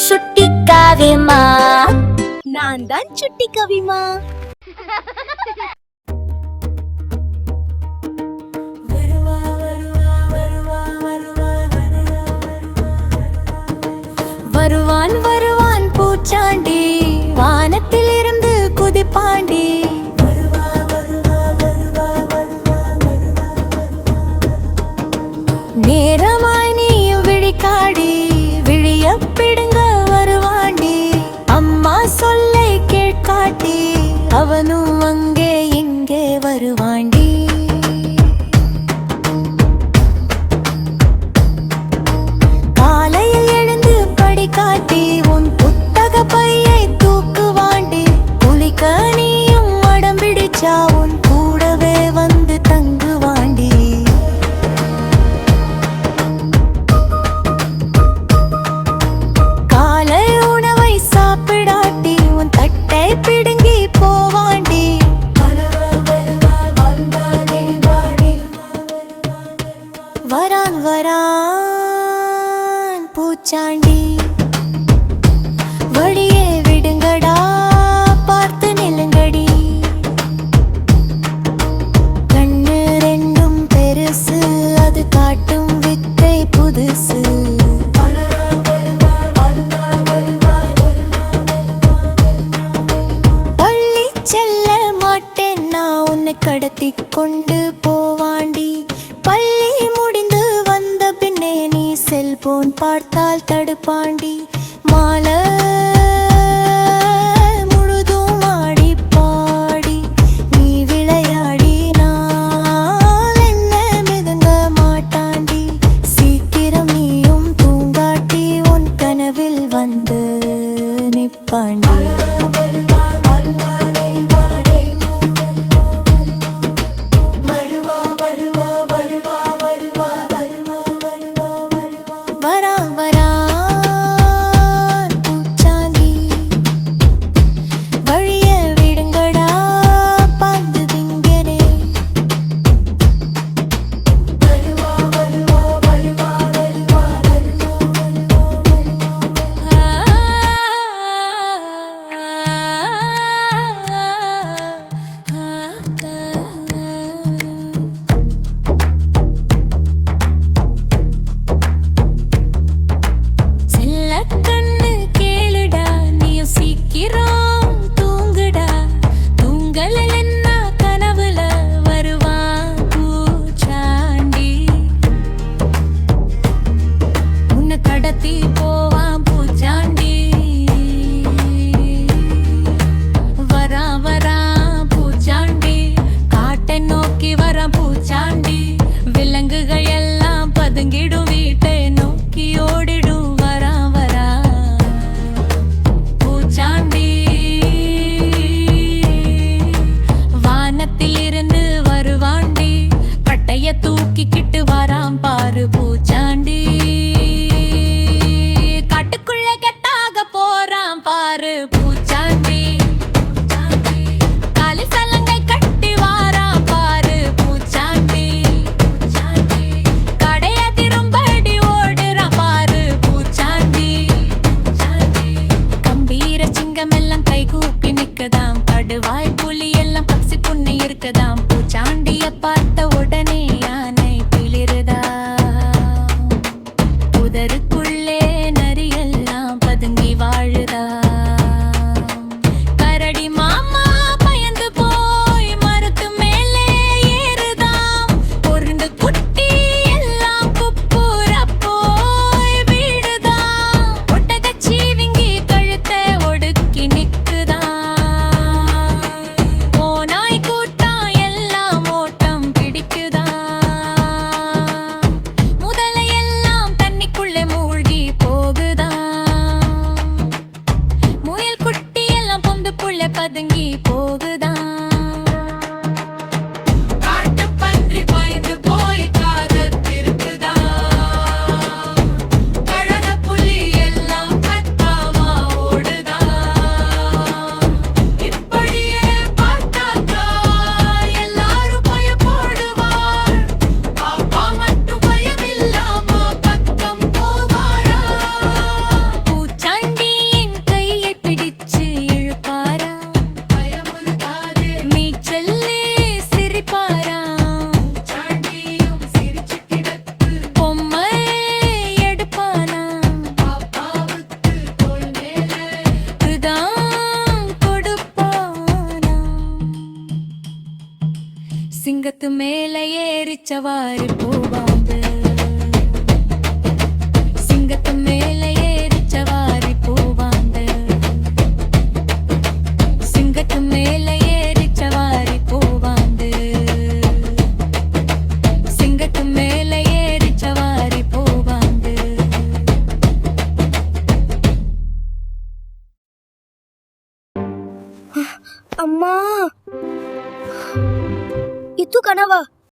சுட்டி காவியம்மா. நான் தான் சுட்டி கவிமா. வருவான் வருவான் பூச்சாண்டி, வானத்தில் இருந்து குதிப்பாண்டி. நேரமாய் நீயும் விழிக்காடி, விழிய பிடுங்க வருவாண்டி. அம்மா சொல்லை கேட்காட்டி, அவனும் அங்கே இங்கே வருவாண்டி. காலையில் எழுந்து படிக்காட்டி, உன் புத்தக பையை தூக்குவாண்டி. குளிக்க நீயும் அடம் பிடிச்சா, உன் கூடவே வந்து தங்குவாண்டி. காலை உணவை சாப்பிடாட்டி, உன் தட்டை பிடுங்கி போவாண்டி. வரான் வரான் பூச்சாண்டி, வழியே விடுங்கடா பார்த்து நிலுங்கடி. கண்ணு ரெண்டும் பெருசு, அது காட்டும் வித்தை புதுசு. பள்ளி செல்ல மாட்டேன் நான், உன்னை கடத்தி கொண்டு போவாண்டி. பள்ளி முடிந்து வந்த பின்னே நீ செல்போன் பார்த்தால் தடுப்பாண்டி. மாலை முழுதும் ஆடி பாடி நீ விளையாடினால் என்ன மிதங்க மாட்டாண்டி. சீக்கிரம் நீயும் தூங்காட்டி, உன் கனவில் வந்து நிப்பாண்டி. வரான் வரான் பூச்சாண்டி, வழிய விடுங்கடா பார்த்து திங்கனே. செல்லக்கண்ணு கேளுடா, நீயும் சீக்கிரம் தூங்குடா. தூங்கல என்ன கனவுல வருவான் பூச்சாண்டி. உன்னை கடத்தி போவான் பூச்சாண்டி. வரான் வரான் பூச்சாண்டி, காட்டை நோக்கி வரான் பூச்சாண்டி. விலங்குகள் எல்லாம் பதுங்கிடும், வீட்டை நோக்கி ஓடிடும். வரான் வரான் பூச்சாண்டி, வானத்தில் இருந்து வருவாண்டி. கட்டைய தூக்கிக்கிட்டு வரான் பாரு பூச்சாண்டி. காட்டுக்குள்ள கெட்டாக போறான் பாரு பூச்சாண்டி. காலி சலங்கை கட்டி வாரான் பாரு பூச்சாண்டி. கடைய திரும்படி ஓடுறான் பாரு பூச்சாண்டி. கம்பீர சிங்கம் எல்லாம் கைகூப்பி நிற்கதாம், கடுவாய் புலி எல்லாம் பக்சி புண்ணி இருக்கதாம். பூச்சாண்டிய பார்த்த உடனே யானை பிளிருதா. புதருக்குள்ளே நரியெல்லாம் பதுங்கி வாழுதா. கரடி மாமா பயந்து போய் மரத்து மேலே ஏறுதாம். பொருண்டு குட்டி எல்லாம் குப்புற போய் வீடுதாம். ஒட்டகச்சீவிங்கி கழுத்தை ஒடுக்கி நிக்குதாம். ஓநாய் கூட்டம் எல்லாம் ஓட்டம் பிடிக்குதாம். முதலையெல்லாம் தண்ணிக்குள்ளே மூழ்கி போகுதாம். முயல் குட்டி எல்லாம் பொந்துக்குள்ளே பதுங்கி போகுதாம். காட்டுப்பன்றி பயந்து போய் காதத்திருக்குதாம். கழன புலி எல்லாம் கத்தாமா ஓடுதாம். இப்படியே பார்த்தாக்கா எல்லாரும் பயப்படுவார். அப்பா மட்டும் பயமில்லாம பக்கம் போவாரா. பூச்சாண்டி சிங்கத்து மேல ஏறிச்சவாரி பூவாம்பு சிங்கத்து மேல ஏறிச்சவாரி பூவாம்பு சிங்கத்து மேல ஏறிச்சவாரி பூவாம்பு சிங்கத்து மேல ஏறிச்சவாரி பூவாம்பு அம்மா, itu கனவா?